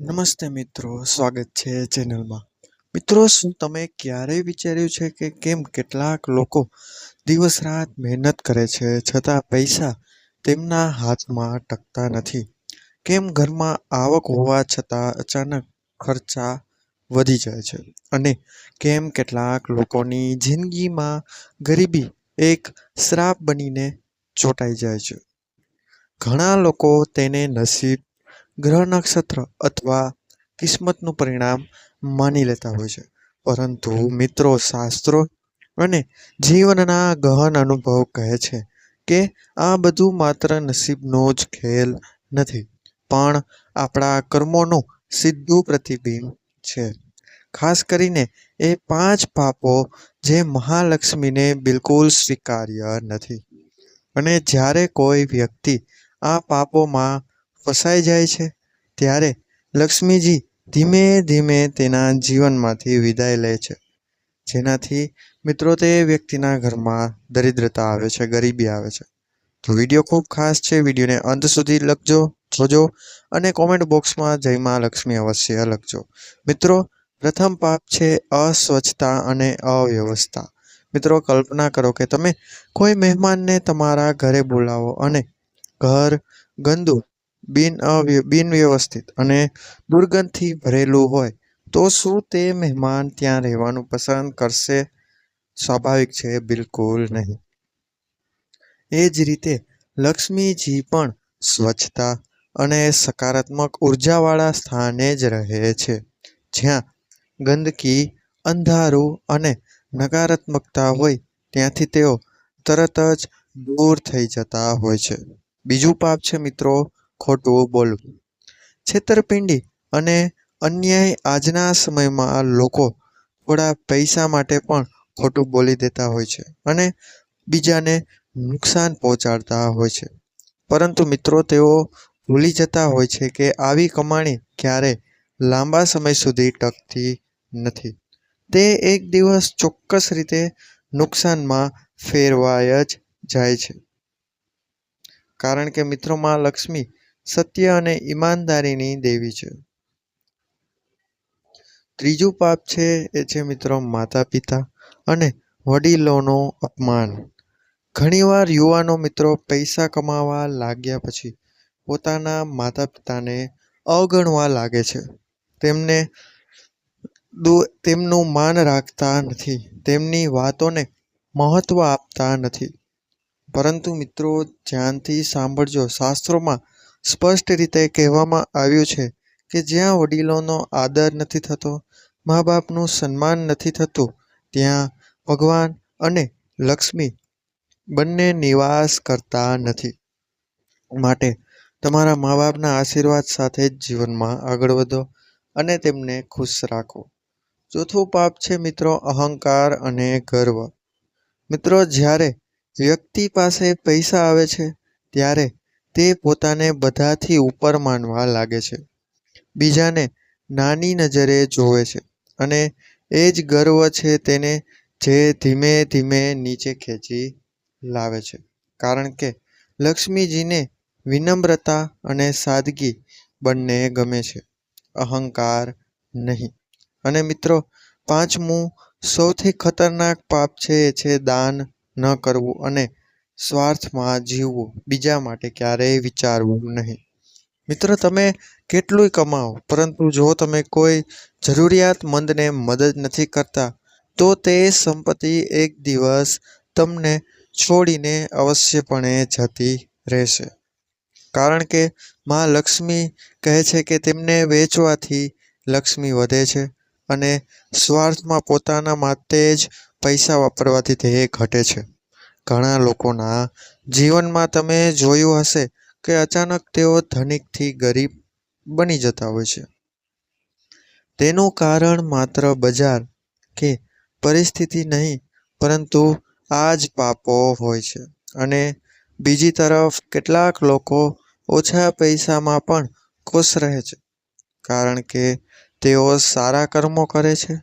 નમસ્તે મિત્રો, સ્વાગત છે ચેનલમાં. મિત્રો, શું તમે ક્યારેય વિચાર્યું છે કે કેમ કેટલાક લોકો દિવસ રાત મહેનત કરે છે છતાં પૈસા તેમના હાથમાં ટકતા નથી? કેમ ઘરમાં આવક હોવા છતાં અચાનક ખર્ચા વધી જાય છે? અને કેમ કેટલાક લોકોની જિંદગીમાં ગરીબી એક શ્રાપ બનીને ચોંટાઈ જાય છે? ઘણા લોકો તેને નસીબ, ગ્રહ નક્ષત્ર અથવા કિસ્મતનું પરિણામ માની લેતા હોય છે. પરંતુ મિત્રો, શાસ્ત્રો અને જીવનના ગહન અનુભવ કહે છે કે આ બધું માત્ર નસીબનો જ ખેલ નથી, પણ આપણા કર્મોનું સીધું પ્રતિબિંબ છે. ખાસ કરીને એ 5 પાપો જે મહાલક્ષ્મીને બિલકુલ સ્વીકાર્ય નથી. અને જ્યારે કોઈ વ્યક્તિ આ પાપોમાં ફસાઈ જાય છે, ત્યારે લક્ષ્મીજી ધીમે ધીમે તેના જીવનમાંથી વિદાય લે છે. જેનાથી મિત્રો તે વ્યક્તિના ઘરમાં દરિદ્રતા આવે છે, ગરીબી આવે છે. તો વિડીયો ખૂબ ખાસ છે. વિડીયોને અંત સુધી જોજો અને કોમેન્ટ બોક્સમાં જય માં લક્ષ્મી અવશ્ય લખજો. મિત્રો, પ્રથમ પાપ છે અસ્વચ્છતા અને અવ્યવસ્થા. મિત્રો, કલ્પના કરો કે તમે કોઈ મહેમાનને તમારા ઘરે બોલાવો અને ઘર ગંદુ, બિનવ્યવસ્થિત અને દુર્ગંધથી ભરેલું હોય તો શું તે મહેમાન ત્યાં રહેવાનું પસંદ કરશે? સ્વાભાવિક છે, બિલકુલ નહીં. એ જ રીતે લક્ષ્મીજી પણ સ્વચ્છતા અને સકારાત્મક ઉર્જાવાળા સ્થાને જ રહે છે. જ્યાં ગંદકી, અંધારું અને નકારાત્મકતા હોય ત્યાંથી તેઓ તરત જ દૂર થઈ જતા હોય છે. બીજું પાપ છે મિત્રો, ખોટું બોલવું. છેતરપિંડી અને અન્યાય. આજના સમયમાં લોકો થોડા પૈસા માટે પણ ખોટું બોલી દેતા હોય છે અને બીજાને નુકસાન પહોંચાડતા હોય છે. પરંતુ મિત્રો, તેઓ ભૂલી જતા હોય છે કે આવી કમાણી ક્યારેય લાંબા સમય સુધી ટકતી નથી. તે એક દિવસ ચોક્કસ રીતે નુકસાનમાં ફેરવાય જ જાય છે. કારણ કે મિત્રો, માં લક્ષ્મી સત્ય અને ઈમાનદારીની દેવી છે. ત્રીજું પાપ છે એ છે મિત્રો માતા પિતા અને વડીલોનું અપમાન. ઘણીવાર યુવાનો મિત્રો પૈસા કમાવા લાગ્યા પછી પોતાના માતા પિતાને અવગણવા લાગે છે. તેમનું માન રાખતા નથી, તેમની વાતોને મહત્વ આપતા નથી. પરંતુ મિત્રો, ધ્યાનથી સાંભળજો. શાસ્ત્રોમાં સ્પષ્ટ રીતે કહેવામાં આવ્યું છે કે જ્યાં વડીલોનો આદર નથી થતો, મા બાપનું સન્માન નથી થતું, ત્યાં ભગવાન અને લક્ષ્મી બંને નિવાસ કરતા નથી. માટે તમારા મા બાપના આશીર્વાદ સાથે જ જીવનમાં આગળ વધો અને તેમને ખુશ રાખો. ચોથું પાપ છે મિત્રો અહંકાર અને ગર્વ. મિત્રો, જ્યારે વ્યક્તિ પાસે પૈસા આવે છે ત્યારે તે પોતાને બધાથી ઉપર માનવા લાગે છે, બીજાને નાની નજરે જોવે છે અને એ જ ગર્વ છે તેને જે ધીમે ધીમે નીચે ખેંચી લાવે છે. કારણ કે લક્ષ્મીજીને વિનમ્રતા અને સાદગી બંને ગમે છે, અહંકાર નહીં. અને મિત્રો, પાંચમું સૌથી ખતરનાક પાપ છે એ છે દાન ન કરવું અને સ્વાર્થમાં જીવવું, બીજા માટે ક્યારેય વિચારવું નહીં. મિત્રો, તમે કેટલુંય કમાઓ, પરંતુ જો તમે કોઈ જરૂરિયાતમંદને મદદ નથી કરતા તો તે સંપત્તિ એક દિવસ તમને છોડીને અવશ્યપણે જતી રહેશે. કારણ કે માં લક્ષ્મી કહે છે કે તેમને વેચવાથી લક્ષ્મી વધે છે અને સ્વાર્થમાં પોતાના માટે જ પૈસા વાપરવાથી તે ઘટે છે. ઘણા લોકોના જીવનમાં તમે જોયું હશે કે અચાનક તેઓ ધનિકથી ગરીબ બની જતા હોય છે. તેનું કારણ માત્ર બજાર કે પરિસ્થિતિ નહીં, પરંતુ આ જ પાપો હોય છે. અને બીજી તરફ કેટલાક લોકો ઓછા પૈસામાં પણ ખુશ રહે છે, કારણ કે તેઓ સારા કર્મો કરે છે,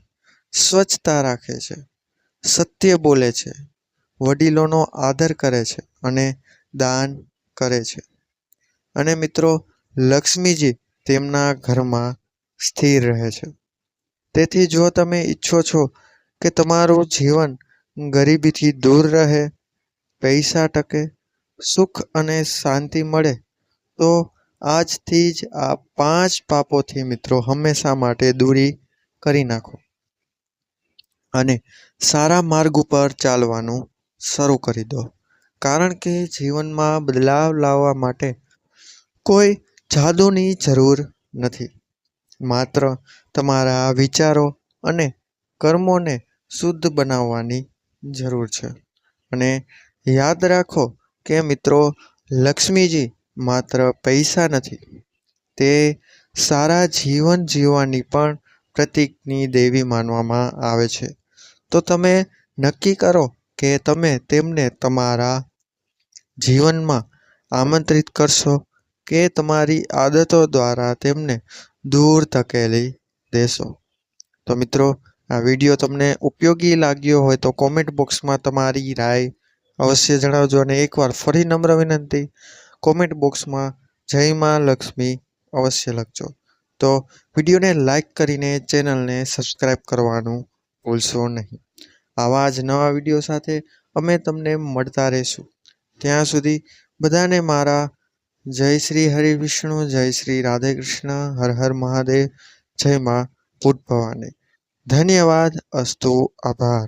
સ્વચ્છતા રાખે છે, સત્ય બોલે છે, વડીલોનો આદર કરે છે અને દાન કરે છે. અને મિત્રો, લક્ષ્મીજી તેમના ઘરમાં સ્થિર રહે છે. તેથી જો તમે ઈચ્છો છો કે તમારું જીવન ગરીબીથી દૂર રહે, પૈસા ટકે, સુખ અને શાંતિ મળે, તો આજથી જ આ 5 પાપોથી મિત્રો હંમેશા માટે દૂરી કરી નાખો અને સારા માર્ગ ઉપર ચાલવાનું શરૂ કરી દો. કારણ કે જીવનમાં બદલાવ લાવવા માટે કોઈ જાદુની જરૂર નથી. માત્ર તમારા વિચારો અને કર્મોને શુદ્ધ બનાવવાની જરૂર છે. અને યાદ રાખો કે મિત્રો, લક્ષ્મીજી માત્ર પૈસા નથી, તે સારા જીવન જીવવાની પણ પ્રતીકની દેવી માનવામાં આવે છે. તો તમે નક્કી કરો કે તમે તેમને તમારા જીવનમાં આમંત્રિત કરશો કે તમારી આદતો દ્વારા તેમને દૂર ધકેલી દેશો. તો મિત્રો, આ વિડીયો તમને ઉપયોગી લાગ્યો હોય તો કોમેન્ટ બોક્સમાં તમારી રાય અવશ્ય જણાવજો. અને એકવાર ફરી નમ્ર વિનંતી, કોમેન્ટ બોક્સમાં જય માં લક્ષ્મી અવશ્ય લખજો. તો વિડીયોને લાઈક કરીને ચેનલને સબસ્ક્રાઈબ કરવાનું ભૂલશો નહીં. આવા જ નવા વિડીયો સાથે અમે તમને મળતા રહીશું. ત્યાં સુધી બધાને મારા જય શ્રી હરિવિષ્ણુ, જય શ્રી રાધે કૃષ્ણ, હર હર મહાદેવ, જય માં ભૂત ભવાની. ધન્યવાદ. અસ્તુ. આભાર.